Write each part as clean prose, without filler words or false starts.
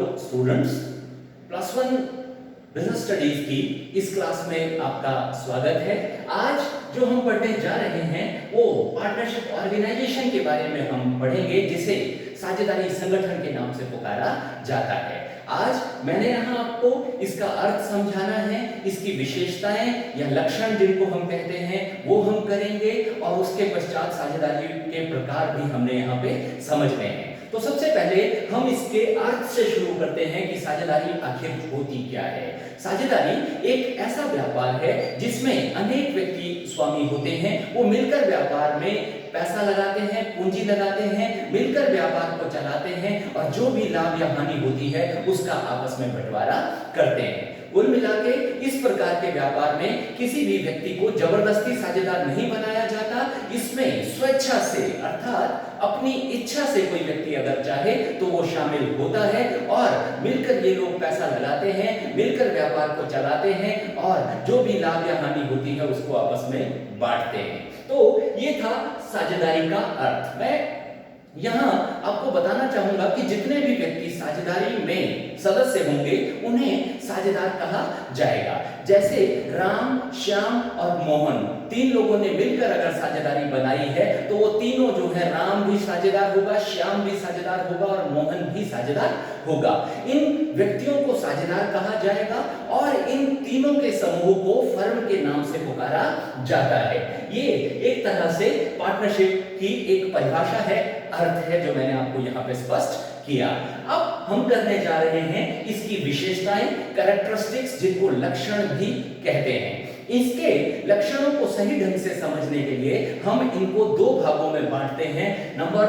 Students, plus one business studies की इस class में आपका स्वागत है। आज जो हम पढ़ने जा रहे हैं वो पार्टनरशिप ऑर्गेनाइजेशन के बारे में हम पढ़ेंगे, जिसे साझेदारी संगठन के नाम से पुकारा जाता है। आज मैंने यहाँ आपको इसका अर्थ समझाना है, इसकी विशेषताएं या लक्षण जिनको हम कहते हैं वो हम करेंगे, और उसके पश्चात साझेदारी के प्रकार भी हमने यहाँ पे समझने हैं। तो सबसे पहले हम इसके अर्थ से शुरू करते हैं कि साझेदारी आखिर होती क्या है। साझेदारी एक ऐसा व्यापार है जिसमें अनेक व्यक्ति स्वामी होते हैं, वो मिलकर व्यापार में पैसा लगाते हैं, पूंजी लगाते हैं, मिलकर व्यापार को चलाते हैं, और जो भी लाभ या हानि होती है उसका आपस में बंटवारा करते हैं। कुल मिलाके इस प्रकार के व्यापार में किसी भी व्यक्ति को जबरदस्ती साझेदार नहीं बनाया जाता। इसमें स्वेच्छा से अर्थात अपनी इच्छा से कोई व्यक्ति अगर चाहे तो वो शामिल होता है, और मिलकर ये लोग पैसा लगाते हैं, मिलकर व्यापार को चलाते हैं, और जो भी लाभ या हानि होती है उसको आपस में बांटते हैं। तो ये था साझेदारी का अर्थ। मैं यहां आपको बताना चाहूंगा कि जितने भी व्यक्ति साझेदारी में सदस्य होंगे उन्हें साझेदार कहा जाएगा। जैसे राम, श्याम और मोहन, तीन लोगों ने मिलकर अगर साझेदारी बनाई है तो वो तीनों जो है, राम भी साझेदार होगा, श्याम भी साझेदार होगा और मोहन भी साझेदार होगा। इन व्यक्तियों को साझेदार कहा जाएगा, और इन तीनों के समूह को फर्म के नाम से पुकारा जाता है। ये एक तरह से पार्टनरशिप की एक परिभाषा है, अर्थ है, जो मैंने आपको यहाँ पे स्पष्ट किया। अब हम करने जा रहे हैं इसकी विशेषताएं, कैरेक्टरिस्टिक्स, जिनको लक्षण भी कहते हैं। इसके लक्षणों को सही ढंग से समझने के लिए हम इनको दो भागों में बांटते हैं। नंबर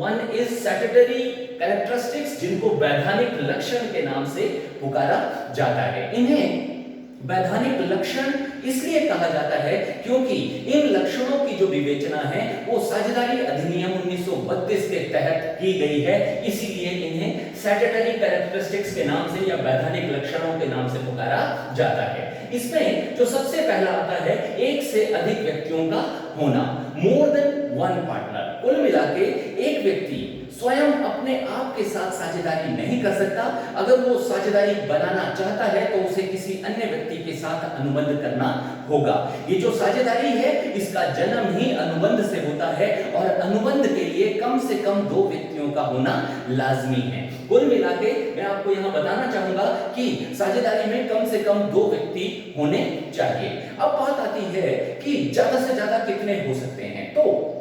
1 इज स्टैट्यूटरी कैरेक्टरिस्टिक्स, जिनको वैधानिक लक्षण के नाम से पुकारा जाता है। इन्हें वैधानिक लक्षण इसलिए कहा जाता है क्योंकि इन लक्षणों की जो विवेचना है वो साझेदारी अधिनियम 1932 के तहत की गई है, इसीलिए इन्हें स्टैट्यूटरी कैरेक्टरिस्टिक्स के नाम से या वैधानिक लक्षणों के नाम से पुकारा जाता है। इसमें जो सबसे पहला आता है, एक से अधिक व्यक्तियों का होना, मोर देन वन पार्टनर। कुल मिलाके एक व्यक्ति स्वयं अपने आप के साथ साझेदारी नहीं कर सकता। अगर वो साझेदारी बनाना चाहता है तो उसे किसी अन्य व्यक्ति के साथ अनुबंध करना होगा। ये जो साझेदारी है इसका जन्म ही अनुबंध से होता है, और अनुबंध के लिए कम से कम दो व्यक्तियों का होना लाजमी है। कुल मिलाके मैं आपको यहां बताना चाहूंगा कि साझेदारी में कम से कम दो व्यक्ति होने चाहिए। अब बात आती है कि ज्यादा से ज्यादा कितने हो सकते हैं। तो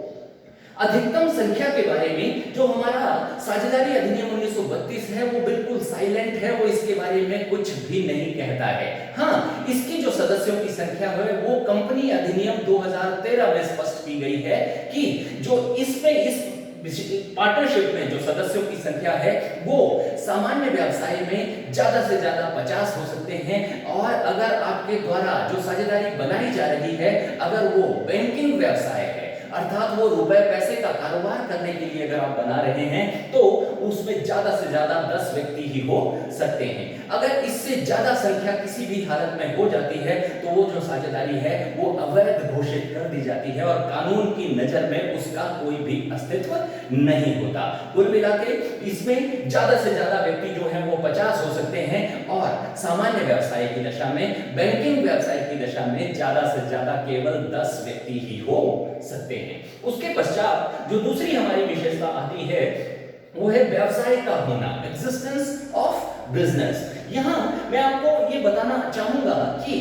अधिकतम संख्या के बारे में जो हमारा साझेदारी अधिनियम 1932 है वो बिल्कुल साइलेंट है, वो इसके बारे में कुछ भी नहीं कहता है। हाँ, इसकी जो सदस्यों की संख्या है वो कंपनी अधिनियम 2013 में स्पष्ट की गई है कि जो इसमें इस पार्टनरशिप में जो सदस्यों की संख्या है वो सामान्य व्यवसाय में ज्यादा से ज्यादा 50 हो सकते हैं, और अगर आपके द्वारा जो साझेदारी बनाई जा रही है अगर वो बैंकिंग व्यवसाय है, अर्थात वो रुपए पैसे का कारोबार करने के लिए अगर आप बना रहे हैं तो उसमें ज्यादा से ज्यादा 10 व्यक्ति ही हो सकते हैं। अगर इससे ज्यादा संख्या किसी भी हालत में हो जाती है तो वो जो साझेदारी है वो अवैध घोषित कर दी जाती है, और कानून की नजर में उसका कोई भी अस्तित्व नहीं होता। कुल मिलाके इसमें ज्यादा से ज्यादा व्यक्ति जो है वो 50 हो सकते हैं, और सामान्य व्यवसाय की दशा में, बैंकिंग व्यवसाय की दशा में ज्यादा से ज्यादा केवल 10 व्यक्ति ही हो सकते हैं। उसके पश्चात जो दूसरी हमारी विशेषता आती है वो है व्यवसाय का होना, एग्जिस्टेंस ऑफ बिजनेस। यहां मैं आपको ये बताना चाहूंगा कि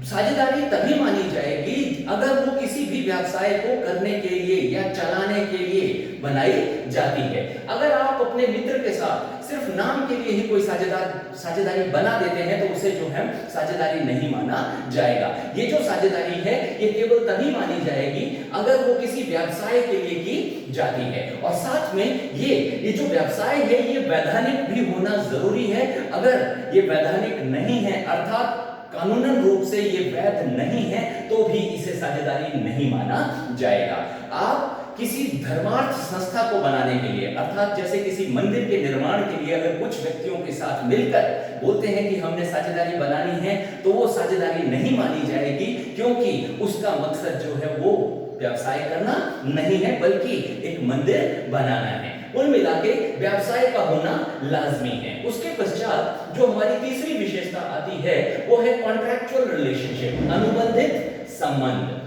साझेदारी तभी मानी जाएगी अगर वो किसी भी व्यवसाय को करने के लिए या चलाने के लिए बनाई जाती है। अगर आप अपने मित्र के साथ सिर्फ नाम के लिए ही कोई साझेदारी बना देते हैं तो उसे जो है साझेदारी नहीं माना जाएगा। ये जो साझेदारी है ये केवल तभी मानी जाएगी अगर वो किसी व्यवसाय के लिए की जाती है, और साथ में ये जो व्यवसाय है ये वैधानिक भी होना जरूरी है। अगर ये वैधानिक नहीं है, अर्थात कानूनन रूप से ये वैध नहीं है, तो भी इसे साझेदारी नहीं माना जाएगा। आप किसी धर्मार्थ संस्था को बनाने के लिए, अर्थात जैसे किसी मंदिर के निर्माण के लिए अगर कुछ व्यक्तियों के साथ मिलकर बोलते हैं कि हमने साझेदारी बनानी है, तो वो साझेदारी नहीं मानी जाएगी, क्योंकि उसका मकसद जो है वो व्यवसाय करना नहीं है, बल्कि एक मंदिर बनाना है। कुल मिला के व्यवसाय का होना लाजमी है। उसके पश्चात जो हमारी तीसरी विशेषता आती है वो है कॉन्ट्रैक्चुअल रिलेशनशिप, अनुबंधित संबंध।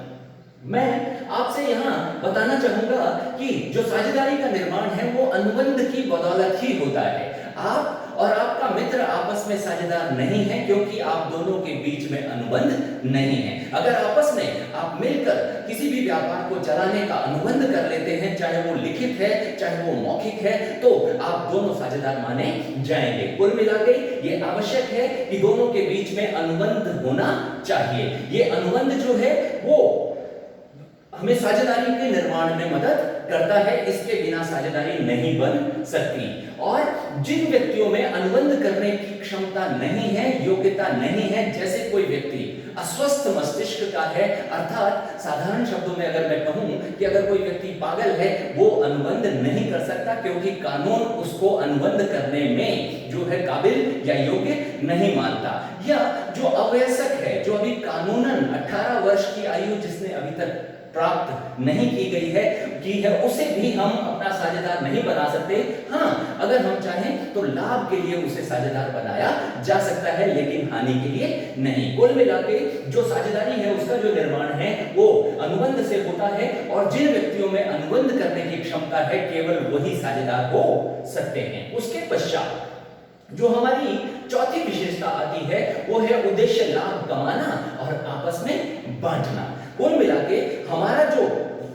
मैं आपसे यहां बताना चाहूंगा कि जो साझेदारी का निर्माण है वो अनुबंध की बदौलत ही होता है। आप और आपका मित्र आपस में साझेदार नहीं है क्योंकि आप दोनों के बीच में अनुबंध नहीं है। अगर आपस में आप मिलकर किसी भी व्यापार को चलाने का अनुबंध कर लेते हैं, चाहे वो लिखित है चाहे वो मौखिक है, तो आप दोनों साझेदार माने जाएंगे। कुल मिलाकर ये आवश्यक है कि दोनों के बीच में अनुबंध होना चाहिए। ये अनुबंध जो है वो हमें साझेदारी के निर्माण में मदद करता है, इसके बिना साझेदारी नहीं बन सकती। और जिन व्यक्तियों में अनुबंध करने की क्षमता नहीं है, योग्यता नहीं है, जैसे कोई व्यक्ति अस्वस्थ मस्तिष्क का है, अर्थात साधारण शब्दों में अगर मैं कहूं कि अगर कोई व्यक्ति पागल है, वो अनुबंध नहीं कर सकता क्योंकि कानून उसको अनुबंध करने में जो है काबिल या योग्य नहीं मानता। या जो अवयस्क है, जो अभी कानूनन 18 वर्ष की आयु जिसने अभी तक प्राप्त नहीं की है, उसे भी हम अपना साझेदार नहीं बना सकते। हाँ, अगर हम चाहें तो लाभ के लिए उसे साझेदार बनाया जा सकता है, लेकिन हानि के लिए नहीं। कुल मिलाके जो साझेदारी है उसका जो निर्माण है वो अनुबंध से होता है, और जिन व्यक्तियों में अनुबंध करने की क्षमता है केवल वही साझेदार हो सकते हैं। उसके पश्चात जो हमारी चौथी विशेषता आती है वो है उद्देश्य लाभ कमाना और आपस में बांटना। कुल मिलाके हमारा जो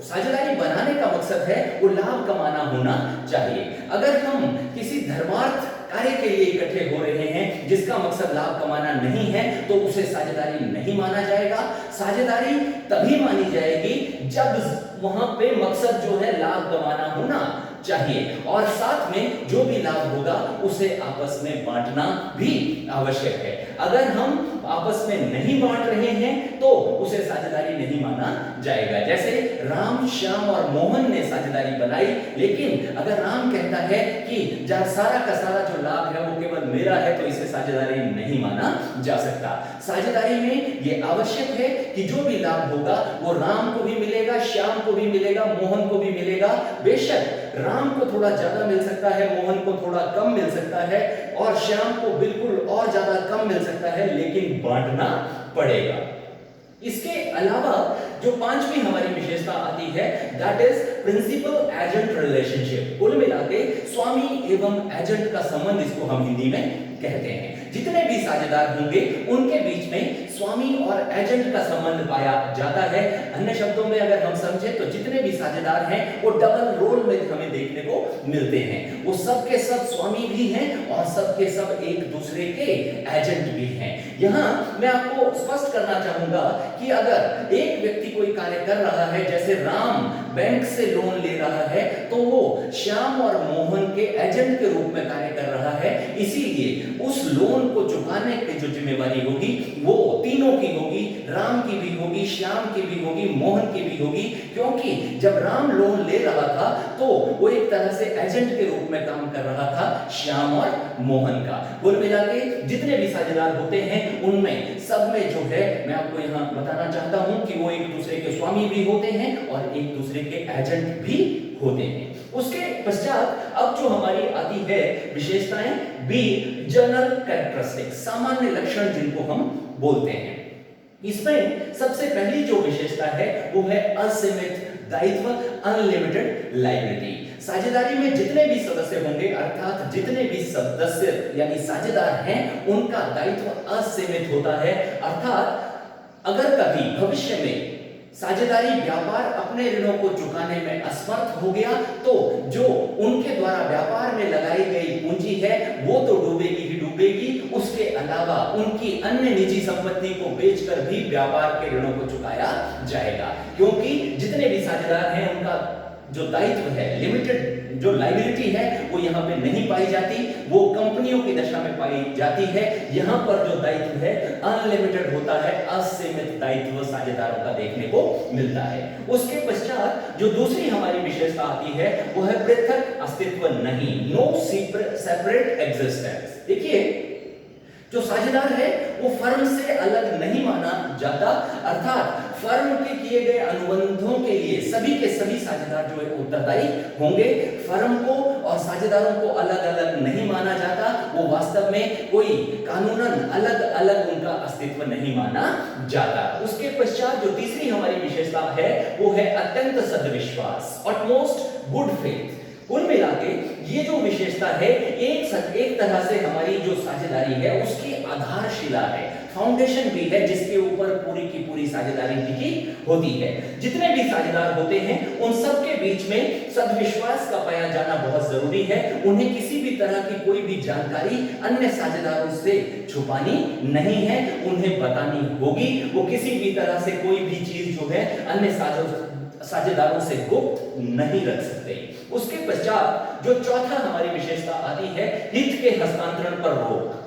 साझेदारी बनाने का मकसद है वो लाभ कमाना होना चाहिए। अगर हम किसी धर्मार्थ कार्य के लिए इकट्ठे हो रहे हैं जिसका मकसद लाभ कमाना नहीं है, तो उसे साझेदारी नहीं माना जाएगा। साझेदारी तभी मानी जाएगी जब वहां पे मकसद जो है लाभ कमाना होना चाहिए, और साथ में जो भी लाभ होगा उसे आपस में बांटना भी आवश्यक है। अगर हम आपस में नहीं बांट रहे हैं तो उसे साझेदारी नहीं माना जाएगा। जैसे राम, श्याम और मोहन ने साझेदारी बनाई, लेकिन अगर राम कहता है कि सारा का सारा जो लाभ है वो केवल मेरा है, तो इसे साझेदारी नहीं माना जा सकता। साझेदारी में ये आवश्यक है कि जो भी लाभ होगा वो राम को भी मिलेगा, श्याम को भी मिलेगा, मोहन को भी मिलेगा। बेशक राम को थोड़ा ज्यादा मिल सकता है, मोहन को थोड़ा कम मिल सकता है, और श्याम को बिल्कुल और ज्यादा कम मिल सकता है, लेकिन बांटना पड़ेगा। इसके अलावा जो पांचवी हमारी विशेषता आती है that is principal agent relationship. कुल मिलाके स्वामी एवं एजेंट का संबंध, इसको हम हिंदी में कहते हैं। जितने भी साझेदार होंगे उनके बीच में स्वामी और एजेंट का संबंध पाया जाता है। अन्य शब्दों में अगर हम समझें तो जितने भी साझेदार हैं वो डबल रोल में हमें देखने को मिलते हैं। वो सब के सब स्वामी भी हैं और सब के सब एक दूसरे के एजेंट भी हैं। यहाँ मैं आपको स्पष्ट करना चाहूंगा कि अगर एक व्यक्ति कोई कार्य कर रहा है, जैसे राम बैंक से लोन ले रहा है, तो वो श्याम और मोहन के एजेंट के रूप में कार्य कर रहा है। इसीलिए उस लोन को चुकाने की जो जिम्मेवारी होगी वो तीनों की होगी, राम की भी होगी, श्याम की भी होगी, मोहन की भी होगी। क्योंकि जब राम लोन ले रहा था तो वो एक तरह से एजेंट के रूप में काम कर रहा था श्याम और मोहन का। कुल मिलाके जितने भी साझेदार होते हैं उनमें सब में जो है, मैं आपको यहाँ बताना चाहता हूं कि वो एक दूसरे के स्वामी भी होते हैं और एक दूसरे के एजेंट भी होते हैं। उसके पश्चात अब जो हमारी आती है विशेषताएं, बी जनरल कैरेक्टरिस्टिक्स, सामान्य लक्षण जिनको हम बोलते हैं। इसमें सबसे पहली जो विशेषता है वो है असीमित दायित्व, अनलिमिटेड लायबिलिटी। साझेदारी में जितने भी सदस्य होंगे, अर्थात जितने भी सदस्य यानी साझेदार हैं, उनका दायित्व असीमित होता है। अर्थात अगर कभी भविष्य में साझेदारी व्यापार अपने ऋणों को चुकाने में असमर्थ हो गया तो जो उनके द्वारा व्यापार में लगाई गई पूंजी है वो तो डूबेगी ही डूबेगी, उसके अलावा उनकी अन्य निजी संपत्ति को बेचकर भी व्यापार के ऋणों को चुकाया जाएगा। क्योंकि जितने भी साझेदार हैं उनका जो दायित्व है, लिमिटेड जो लायबिलिटी है वो यहाँ पे नहीं पाई जाती, वो कंपनियों की दशा में पाई जाती है। यहाँ पर जो दायित्व है अनलिमिटेड होता है, असीमित दायित्व साझेदारों का देखने को मिलता है। उसके पश्चात जो दूसरी हमारी विशेषता आती है वो है पृथक अस्तित्व नहीं, नो सेपरेट एग्जिस्टेंस। देखिए जो साझेदार है वो फर्म से अलग नहीं माना जाता, अर्थात फर्म के किए गए अनुबंधों के लिए सभी के सभी साझेदार जो है उत्तरदायी होंगे। फर्म को और साझेदारों को अलग अलग नहीं माना जाता, वो वास्तव में कोई कानूनन अलग अलग उनका अस्तित्व नहीं माना जाता। उसके पश्चात जो तीसरी हमारी विशेषता है वो है अत्यंत सद्विश्वास, ऑटमोस्ट गुड फेथ। कुल मिला के ये जो विशेषता है एक तरह से हमारी जो साझेदारी है उसकी आधारशिला है, फाउंडेशन भी है, जिसके ऊपर पूरी की पूरी साझेदारी टिकी होती है। जितने भी साझेदार होते हैं उन सब के बीच में सद्विश्वास का पाया जाना बहुत जरूरी है। उन्हें किसी भी तरह की कोई भी जानकारी अन्य साझेदारों से छुपानी नहीं है, उन्हें बतानी होगी। वो किसी भी तरह से कोई भी चीज जो है अन्य साझेदारों से गुप्त नहीं रख सकते। उसके पश्चात जो चौथा हमारी विशेषता आती है हित के हस्तांतरण पर रोक।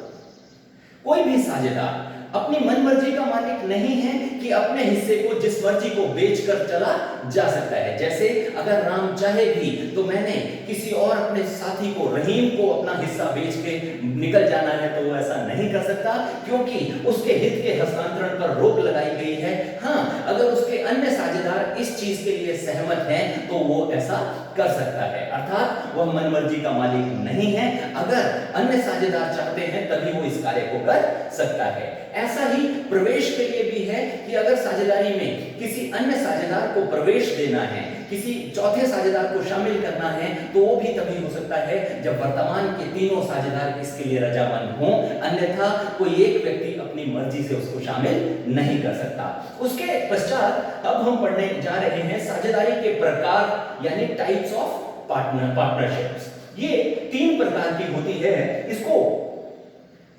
कोई भी साझेदार अपनी मनमर्जी का मालिक नहीं है कि अपने हिस्से को जिस मर्जी को बेचकर चला जा सकता है। जैसे अगर राम चाहे भी तो मैंने किसी और अपने साथी को, रहीम को अपना हिस्सा बेच के निकल जाना है तो वो ऐसा नहीं कर सकता, क्योंकि उसके हित के हस्तांतरण पर रोक लगाई गई है। हाँ, अगर उसके अन्य साझेदार इस चीज के लिए सहमत हैं तो वो ऐसा कर सकता है, अर्थात वह मनमर्जी का मालिक नहीं है। अगर अन्य साझेदार चाहते हैं तभी वो इस कार्य को कर सकता है। ऐसा ही प्रवेश के लिए भी है कि अगर साझेदारी में किसी अन्य साझेदार को प्रवेश देना है, किसी चौथे साझेदार को शामिल करना है, तो वो भी तभी हो सकता है जब वर्तमान के तीनों साझेदार इसके लिए रजामंद हों, अन्यथा कोई एक व्यक्ति अपनी मर्जी से उसको शामिल नहीं कर सकता। उसके पश्चात अब हम पढ़ने जा रहे हैं साझेदारी के प्रकार यानी टाइप्स ऑफ पार्टनरशिप्स। ये 3 प्रकार की होती है। इसको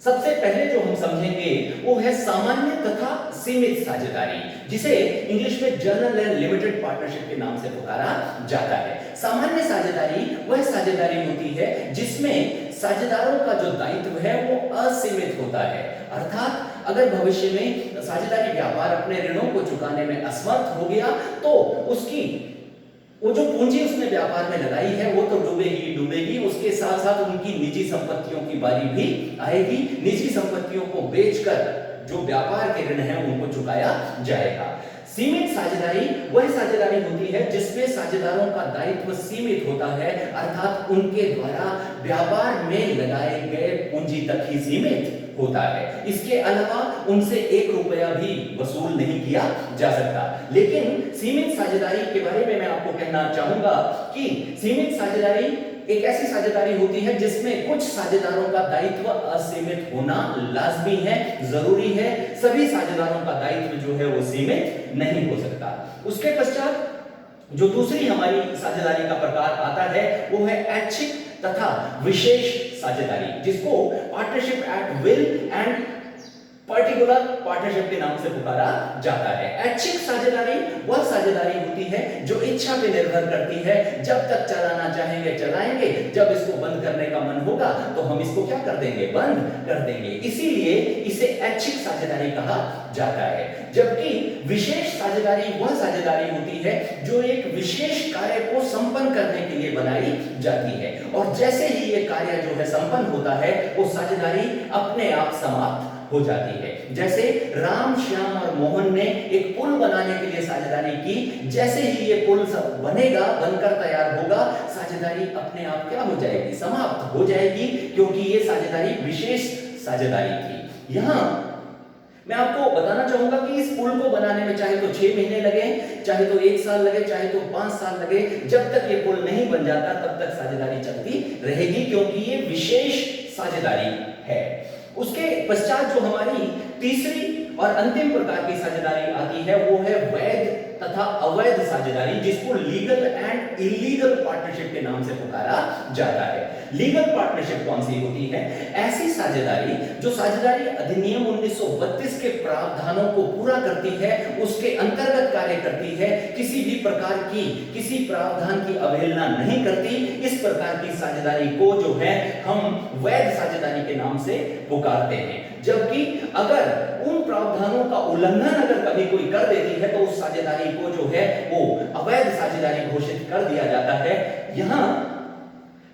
सबसे पहले जो हम समझेंगे वो है सामान्य तथा सीमित साझेदारी, जिसे इंग्लिश में जनरल एंड लिमिटेड पार्टनरशिप के नाम से पुकारा जाता है। सामान्य साझेदारी वह साझेदारी होती है जिसमें साझेदारों का जो दायित्व है वो असीमित होता है, अर्थात अगर भविष्य में साझेदारी व्यापार अपने ऋणों को चुकाने में असमर्थ हो गया तो उसकी वो जो पूंजी उसने व्यापार में लगाई है वो तो डूबेगी। उसके साथ साथ उनकी निजी संपत्तियों की बारी भी आएगी। निजी संपत्तियों को बेचकर जो व्यापार के ऋण हैं उनको चुकाया जाएगा। सीमित साझेदारी वह साझेदारी होती है जिसमें साझेदारों का दायित्व सीमित होता है, अर्थात उनके द्वारा व्यापार में लगाए गए पूंजी तक ही सीमित होता है। इसके अलावा उनसे 1 रुपया भी वसूल नहीं किया जा सकता। लेकिन सीमित साझेदारी के बारे में मैं आपको कहना चाहूंगा कि सीमित साझेदारी एक ऐसी साझेदारी होती है जिसमें कुछ साझेदारों का दायित्व असीमित होना लाजमी है, जरूरी है। सभी साझेदारों का दायित्व जो है वो सीमित नहीं हो सकता। उसके पश्चात जो दूसरी हमारी साझेदारी का प्रकार आता है वो है ऐच्छिक तथा विशेष साझेदारी, जिसको partnership at will and particular partnership के नाम से पुकारा जाता है। ऐच्छिक साझेदारी वह साझेदारी होती है जो इच्छा पे निर्भर करती है। जब तक चलाना चाहेंगे चलाएंगे, जब इसको बंद करने का मन होगा तो हम इसको क्या कर देंगे, बंद कर देंगे। इसीलिए इसे ऐच्छिक साझेदारी कहा जाता है। जबकि विशेष साझेदारी वह साझेदारी होती है जो एक विशेष कार्य को संपन्न करने के लिए बनाई जाती है, और जैसे ही ये कार्य जो है संपन्न होता है वो साझेदारी अपने आप समाप्त हो जाती है। जैसे राम, श्याम और मोहन ने एक पुल बनाने के लिए साझेदारी की। जैसे ही ये पुल सब बनेगा, बनकर तैयार होगा, साझेदारी अपने आप क्या हो जाएगी, समाप्त हो जाएगी, क्योंकि ये साझेदारी विशेष साझेदारी थी। यहां मैं आपको बताना चाहूंगा कि इस पुल को बनाने में चाहे तो 6 महीने लगे, चाहे तो 1 साल लगे, चाहे तो 5 साल लगे, जब तक ये पुल नहीं बन जाता तब तक साझेदारी चलती रहेगी, क्योंकि ये विशेष साझेदारी है। उसके पश्चात जो हमारी तीसरी और अंतिम प्रकार की साझेदारी आती है वो है वैध तथा अवैध साझेदारी, जिसको लीगल एंड इलीगल पार्टनरशिप के नाम से पुकारा जाता है। लीगल पार्टनरशिप कौन सी होती है? ऐसी साझेदारी जो साझेदारी अधिनियम 1932 के प्रावधानों को पूरा करती है, उसके अंतर्गत कार्य करती है, किसी भी प्रकार की किसी प्रावधान की अवहेलना नहीं करती। इस प्रकार की साझेदारी को जो है हम वैध साझेदारी के नाम से पुकारते हैं। जबकि अगर उन प्रावधानों का उल्लंघन अगर कभी कोई कर देती है तो उस साझेदारी को जो है वो अवैध साझेदारी घोषित कर दिया जाता है। यहां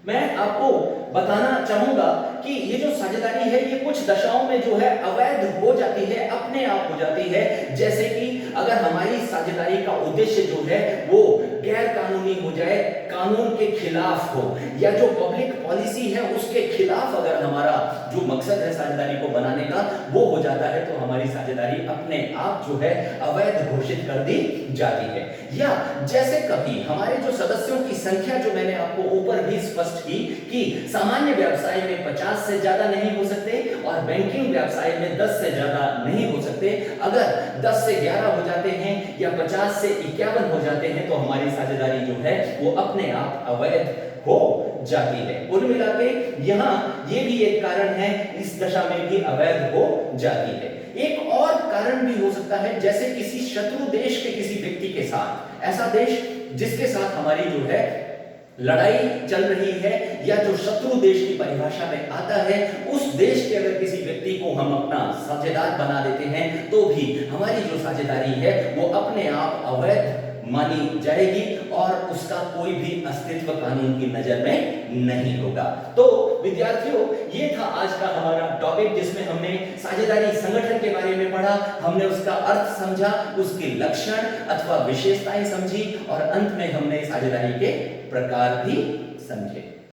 मैं आपको बताना चाहूंगा कि ये जो साझेदारी है ये कुछ दशाओं में जो है अवैध हो जाती है, अपने आप हो जाती है। जैसे कि अगर हमारी साझेदारी का उद्देश्य जो है वो गैर कानूनी हो जाए, कानून के खिलाफ हो, या जो पब्लिक पॉलिसी है उसके खिलाफ अगर हमारा जो मकसद है साझेदारी को बनाने का वो हो जाता है, तो हमारी साझेदारी अपने आप जो है अवैध घोषित कर दी जाती है। या जैसे कभी हमारे जो सदस्यों की संख्या जो मैंने आपको ऊपर भी स्पष्ट की कि सामान्य व्यवसाय में 50 से ज्यादा नहीं हो सकते और बैंकिंग व्यवसाय में 10 से ज्यादा नहीं हो सकते। अगर 10 से 11 हो जाते हैं या 50 से 51 हो जाते हैं तो हमारी साझेदारी जो है वो अपने आप अवैध हो जाती है। कुल मिलाके यहाँ ये भी एक कारण है, इस दशा में भी अवैध हो जाती है। एक और कारण भी हो सकता है, जैसे किसी शत्रु देश के किसी व्यक्ति के साथ, ऐसा देश जिसके साथ हमारी जो है लड़ाई चल रही है या जो शत्रु देश की परिभाषा में आता है, उस देश के अगर किसी व्यक्ति को हम अपना साझेदार बना देते हैं तो भी हमारी जो साझेदारी है वो अपने आप अवैध मानी जाएगी और उसका कोई भी अस्तित्व कानून की नजर में नहीं होगा। तो विद्यार्थियों, ये था आज का हमारा टॉपिक जिसमें हमने साझेदारी संगठन के बारे में पढ़ा, हमने उसका अर्थ समझा, उसके लक्षण अथवा विशेषताएं समझी और अंत में हमने साझेदारी के प्रकार भी समझे।